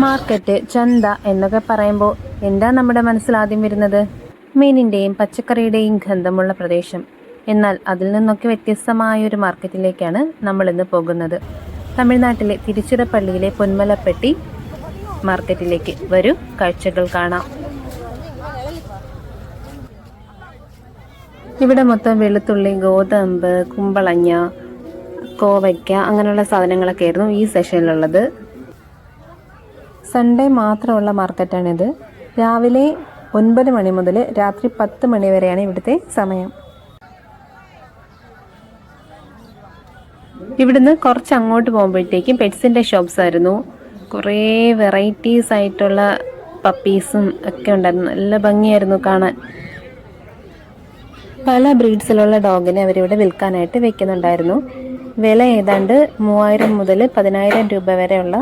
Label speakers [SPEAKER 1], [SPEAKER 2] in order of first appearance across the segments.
[SPEAKER 1] Market, ചന്ത എന്നൊക്കെ പറയുമ്പോൾ എന്താ നമ്മുടെ മനസ്സിൽ ആദ്യം വരുന്നത്? മീനിൻ്റെയും പച്ചക്കറിയുടെയും ഗന്ധമുള്ള പ്രദേശം. എന്നാൽ അതിൽ നിന്നൊക്കെ വ്യത്യസ്തമായൊരു മാർക്കറ്റിലേക്കാണ് നമ്മളിന്ന് പോകുന്നത്. തമിഴ്നാട്ടിലെ തിരുച്ചിറപ്പള്ളിയിലെ പൊന്മലപ്പെട്ടി മാർക്കറ്റിലേക്ക് വരൂ, കാഴ്ചകൾ കാണാം. ഇവിടെ മൊത്തം വെളുത്തുള്ളി, ഗോതമ്പ്, കുമ്പളങ്ങ, കോവയ്ക്ക അങ്ങനെയുള്ള സാധനങ്ങളൊക്കെ ആയിരുന്നു ഈ സെഷനിലുള്ളത്. സൺഡേ മാത്രമുള്ള മാർക്കറ്റാണിത്. രാവിലെ 9 മണി മുതൽ രാത്രി 10 മണി വരെയാണ് ഇവിടുത്തെ സമയം. ഇവിടുന്ന് കുറച്ച് അങ്ങോട്ട് പോകുമ്പോഴത്തേക്കും പെറ്റ്സിൻ്റെ ഷോപ്സ് ആയിരുന്നു. കുറേ വെറൈറ്റീസ് ആയിട്ടുള്ള പപ്പീസും ഒക്കെ ഉണ്ടായിരുന്നു. നല്ല ഭംഗിയായിരുന്നു കാണാൻ. പല ബ്രീഡ്സിലുള്ള ഡോഗിനെ അവരിവിടെ വിൽക്കാനായിട്ട് വെക്കുന്നുണ്ടായിരുന്നു. വില ഏതാണ്ട് 3000 മുതൽ 10000 രൂപ വരെയുള്ള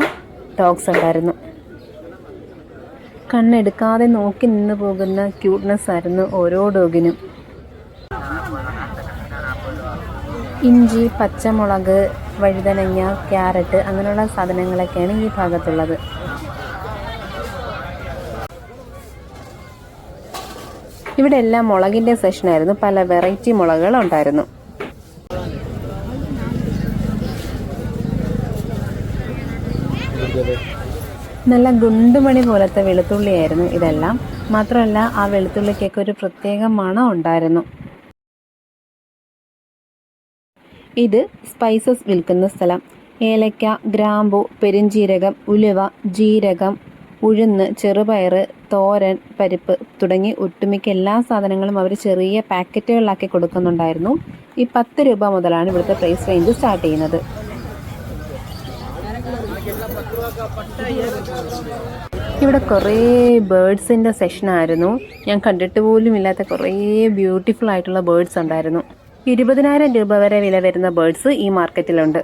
[SPEAKER 1] ഡോഗ്സ് ഉണ്ടായിരുന്നു. കണ്ണെടുക്കാതെ നോക്കി നിന്ന് പോകുന്ന ക്യൂട്ട്നെസ് ആയിരുന്നു ഓരോ ഡോഗിനും. ഇഞ്ചി, പച്ചമുളക്, വഴുതനങ്ങ, ക്യാരറ്റ് അങ്ങനെയുള്ള സാധനങ്ങളൊക്കെയാണ് ഈ ഭാഗത്തുള്ളത്. ഇവിടെ എല്ലാം മുളകിൻ്റെ സെഷനായിരുന്നു. പല വെറൈറ്റി മുളകുകൾ ഉണ്ടായിരുന്നു. നല്ല ഗുണ്ടുമണി പോലത്തെ വെളുത്തുള്ളിയായിരുന്നു ഇതെല്ലാം. മാത്രമല്ല ആ വെളുത്തുള്ളിക്കൊക്കെ ഒരു പ്രത്യേക മണം ഉണ്ടായിരുന്നു. ഇത് സ്പൈസസ് വിൽക്കുന്ന സ്ഥലം. ഏലക്ക, ഗ്രാമ്പു, പെരിഞ്ജീരകം, ഉലുവ, ജീരകം, ഉഴുന്ന്, ചെറുപയർ, തോരൻ, പരിപ്പ് തുടങ്ങി ഒട്ടുമിക്ക എല്ലാ സാധനങ്ങളും അവർ ചെറിയ പാക്കറ്റുകളിലാക്കി കൊടുക്കുന്നുണ്ടായിരുന്നു. ഈ 10 രൂപ മുതലാണ് ഇവിടുത്തെ പ്രൈസ് റേഞ്ച് സ്റ്റാർട്ട് ചെയ്യുന്നത്. ഇവിടെ കുറേ ബേർഡ്സിൻ്റെ സെഷനായിരുന്നു. ഞാൻ കണ്ടിട്ട് പോലും ഇല്ലാത്ത കുറേ ബ്യൂട്ടിഫുൾ ആയിട്ടുള്ള ബേർഡ്സ് ഉണ്ടായിരുന്നു. 20,000 രൂപ വരെ വില വരുന്ന ബേർഡ്സ് ഈ മാർക്കറ്റിലുണ്ട്.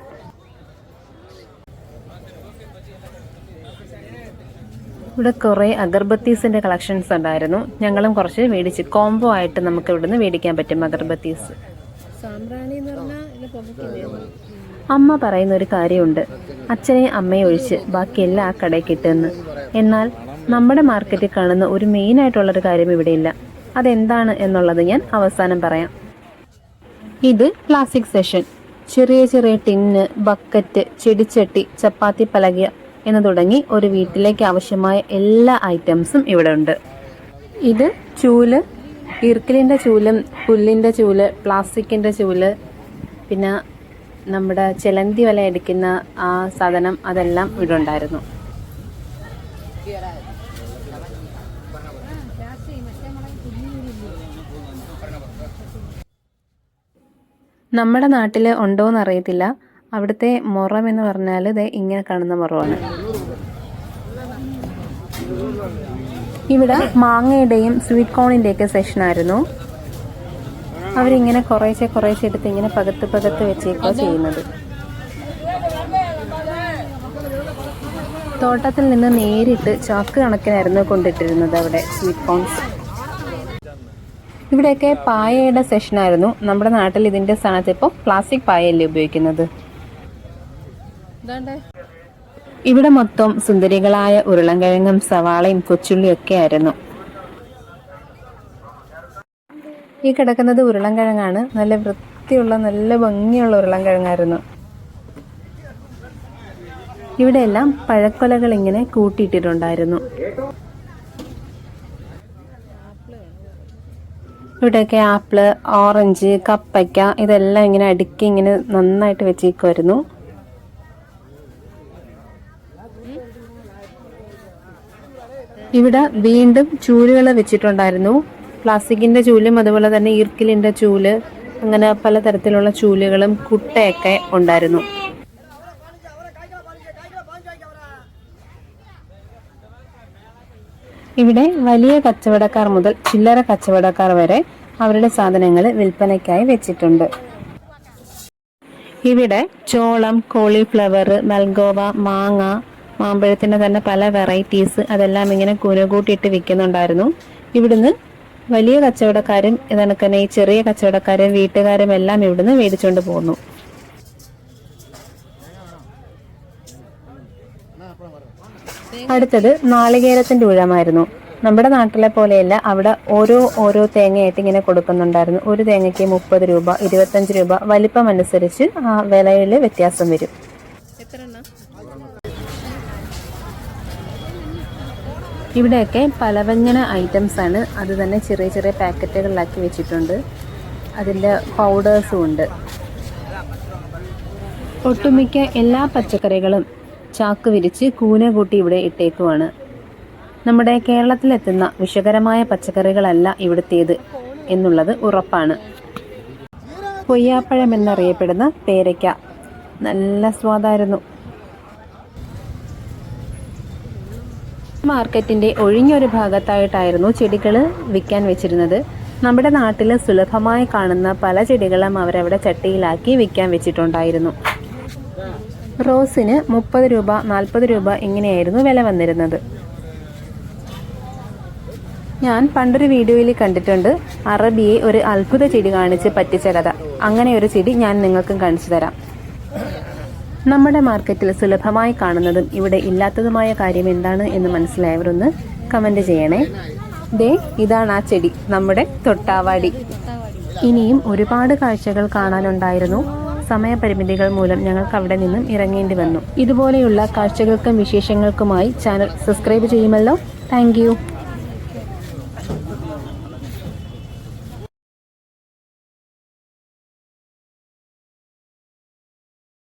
[SPEAKER 1] ഇവിടെ കുറേ അഗർബത്തീസിൻ്റെ കളക്ഷൻസ് ഉണ്ടായിരുന്നു. ഞങ്ങളും കുറച്ച് മേടിച്ച് കോംബോ ആയിട്ട് നമുക്ക് ഇവിടുന്ന് മേടിക്കാൻ പറ്റും അഗർബത്തീസ്. അമ്മ പറയുന്ന ഒരു കാര്യമുണ്ട്, അച്ഛനെ അമ്മയെ ഒഴിച്ച് ബാക്കിയെല്ലാം ആ കടയിൽ കിട്ടുമെന്ന്. എന്നാൽ നമ്മുടെ മാർക്കറ്റിൽ കാണുന്ന ഒരു മെയിനായിട്ടുള്ളൊരു കാര്യം ഇവിടെയില്ല. അതെന്താണ് എന്നുള്ളത് ഞാൻ അവസാനം പറയാം. ഇത് പ്ലാസ്റ്റിക് സെഷൻ. ചെറിയ ചെറിയ ടിന്ന്, ബക്കറ്റ്, ചെടിച്ചട്ടി, ചപ്പാത്തി പലക എന്ന് തുടങ്ങി ഒരു വീട്ടിലേക്ക് ആവശ്യമായ എല്ലാ ഐറ്റംസും ഇവിടെ ഉണ്ട്. ഇത് ചൂല്, ഇർക്കിലിൻ്റെ ചൂലും പുല്ലിൻ്റെ ചൂല്, പ്ലാസ്റ്റിക്കിൻ്റെ ചൂല്, പിന്നെ നമ്മുടെ ചിലന്തി വല അടിക്കുന്ന ആ സാധനം, അതെല്ലാം ഇവിടെ ഉണ്ടായിരുന്നു. നമ്മുടെ നാട്ടിൽ ഉണ്ടോയെന്ന് അറിയത്തില്ല. അവിടുത്തെ മുറം എന്ന് പറഞ്ഞാൽ ഇത് ഇങ്ങനെ കാണുന്ന മുറമാണ്. ഇവിടെ മാങ്ങയുടെയും സ്വീറ്റ് കോണിൻ്റെയൊക്കെ സെഷനായിരുന്നു. അവരിങ്ങനെ കുറേശ്ശെ എടുത്ത് ഇങ്ങനെ പകത്ത് വെച്ചേക്കുക ചെയ്യുന്നത്. തോട്ടത്തിൽ നിന്ന് നേരിട്ട് ചാക്ക് കണക്കിനായിരുന്നു കൊണ്ടിട്ടിരുന്നത് അവിടെ സ്വീറ്റ് കോൺസ്. ഇവിടെയൊക്കെ പായയുടെ സെഷനായിരുന്നു. നമ്മുടെ നാട്ടിൽ ഇതിൻ്റെ സ്ഥാനത്ത് ഇപ്പോൾ പ്ലാസ്റ്റിക് പായയല്ലേ ഉപയോഗിക്കുന്നത്. ഇവിടെ മൊത്തം സുന്ദരികളായ ഉരുളൻകിഴങ്ങും സവാളയും കൊച്ചുള്ളിയൊക്കെ ആയിരുന്നു. ഈ കിടക്കുന്നത് ഉരുളൻകിഴങ്ങാണ്. നല്ല വൃത്തിയുള്ള നല്ല ഭംഗിയുള്ള ഉരുളൻകിഴങ്ങായിരുന്നു. ഇവിടെയെല്ലാം പഴക്കൊലകൾ ഇങ്ങനെ കൂട്ടിയിട്ടിട്ടുണ്ടായിരുന്നു. ഇവിടെയൊക്കെ ആപ്പിള്, ഓറഞ്ച്, കപ്പയ്ക്ക ഇതെല്ലാം ഇങ്ങനെ അടുക്കി ഇങ്ങനെ നന്നായിട്ട് വെച്ചേക്കുമായിരുന്നു. ഇവിടെ വീണ്ടും ചൂലുകൾ വെച്ചിട്ടുണ്ടായിരുന്നു. പ്ലാസ്റ്റിക്കിൻ്റെ ചൂലും അതുപോലെ തന്നെ ഈർക്കിലിൻ്റെ ചൂല്, അങ്ങനെ പലതരത്തിലുള്ള ചൂലുകളും കുട്ടയൊക്കെ ഉണ്ടായിരുന്നു. ഇവിടെ വലിയ കച്ചവടക്കാർ മുതൽ ചില്ലറ കച്ചവടക്കാർ വരെ അവരുടെ സാധനങ്ങൾ വിൽപ്പനയ്ക്കായി വെച്ചിട്ടുണ്ട്. ഇവിടെ ചോളം, കോളിഫ്ലവർ, മൽഗോവ, മാങ്ങ, മാമ്പഴത്തിൻ്റെ തന്നെ പല വെറൈറ്റീസ് അതെല്ലാം ഇങ്ങനെ കൂട്ടിയിട്ട് വിൽക്കുന്നുണ്ടായിരുന്നു. ഇവിടുന്ന് വലിയ കച്ചവടക്കാരും ഇതണക്ക് തന്നെ ഈ ചെറിയ കച്ചവടക്കാരും വീട്ടുകാരും എല്ലാം ഇവിടുന്ന് മേടിച്ചുകൊണ്ട് പോകുന്നു. അടുത്തത് നാളികേരത്തിന്റെ ഊഴമായിരുന്നു. നമ്മുടെ നാട്ടിലെ പോലെയല്ല, അവിടെ ഓരോ തേങ്ങയായിട്ട് ഇങ്ങനെ കൊടുക്കുന്നുണ്ടായിരുന്നു. ഒരു തേങ്ങയ്ക്ക് 30 രൂപ, 25 രൂപ, വലിപ്പം അനുസരിച്ച് ആ വിലയിൽ വ്യത്യാസം വരും. ഇവിടെയൊക്കെ പലവ്യഞ്ജന ഐറ്റംസ് ആണ്. അത് തന്നെ ചെറിയ ചെറിയ പാക്കറ്റുകളിലാക്കി വെച്ചിട്ടുണ്ട്. അതിൻ്റെ പൗഡേഴ്സും ഉണ്ട്. ഒട്ടുമിക്ക എല്ലാ പച്ചക്കറികളും ചാക്ക് വിരിച്ച് കൂന കൂട്ടി ഇവിടെ ഇട്ടേക്കുവാണ്. നമ്മുടെ കേരളത്തിലെത്തുന്ന വിഷകരമായ പച്ചക്കറികളല്ല ഇവിടുത്തേത് എന്നുള്ളത് ഉറപ്പാണ്. കൊയ്യാപ്പഴം എന്നറിയപ്പെടുന്ന പേരയ്ക്ക നല്ല സ്വാദായിരുന്നു. മാർക്കറ്റിന്റെ ഒഴിഞ്ഞൊരു ഭാഗത്തായിട്ടായിരുന്നു ചെടികൾ വിൽക്കാൻ വെച്ചിരുന്നത്. നമ്മുടെ നാട്ടിൽ സുലഭമായി കാണുന്ന പല ചെടികളും അവരവിടെ ചട്ടിയിലാക്കി വിൽക്കാൻ വെച്ചിട്ടുണ്ടായിരുന്നു. റോസിന് 30 രൂപ, 40 രൂപ ഇങ്ങനെയായിരുന്നു വില വന്നിരുന്നത്. ഞാൻ പണ്ടൊരു വീഡിയോയിൽ കണ്ടിട്ടുണ്ട് അറബിയെ ഒരു അത്ഭുത ചെടി കാണിച്ച് പറ്റിച്ച കഥ. അങ്ങനെ ഒരു ചെടി ഞാൻ നിങ്ങൾക്കും കാണിച്ചു തരാം. നമ്മുടെ മാർക്കറ്റിൽ സുലഭമായി കാണുന്നതും ഇവിടെ ഇല്ലാത്തതുമായ കാര്യം എന്താണ് എന്ന് മനസ്സിലായവരൊന്ന് കമന്റ് ചെയ്യണേ. ദേ ഇതാണ് ആ ചെടി, നമ്മുടെ തൊട്ടാവാടി. ഇനിയും ഒരുപാട് കാഴ്ചകൾ കാണാനുണ്ടായിരുന്നു. സമയപരിമിതികൾ മൂലം ഞങ്ങൾക്ക് അവിടെ നിന്നും ഇറങ്ങേണ്ടി വന്നു. ഇതുപോലെയുള്ള കാഴ്ചകൾക്കും വിശേഷങ്ങൾക്കുമായി ചാനൽ സബ്സ്ക്രൈബ് ചെയ്യുമല്ലോ. താങ്ക്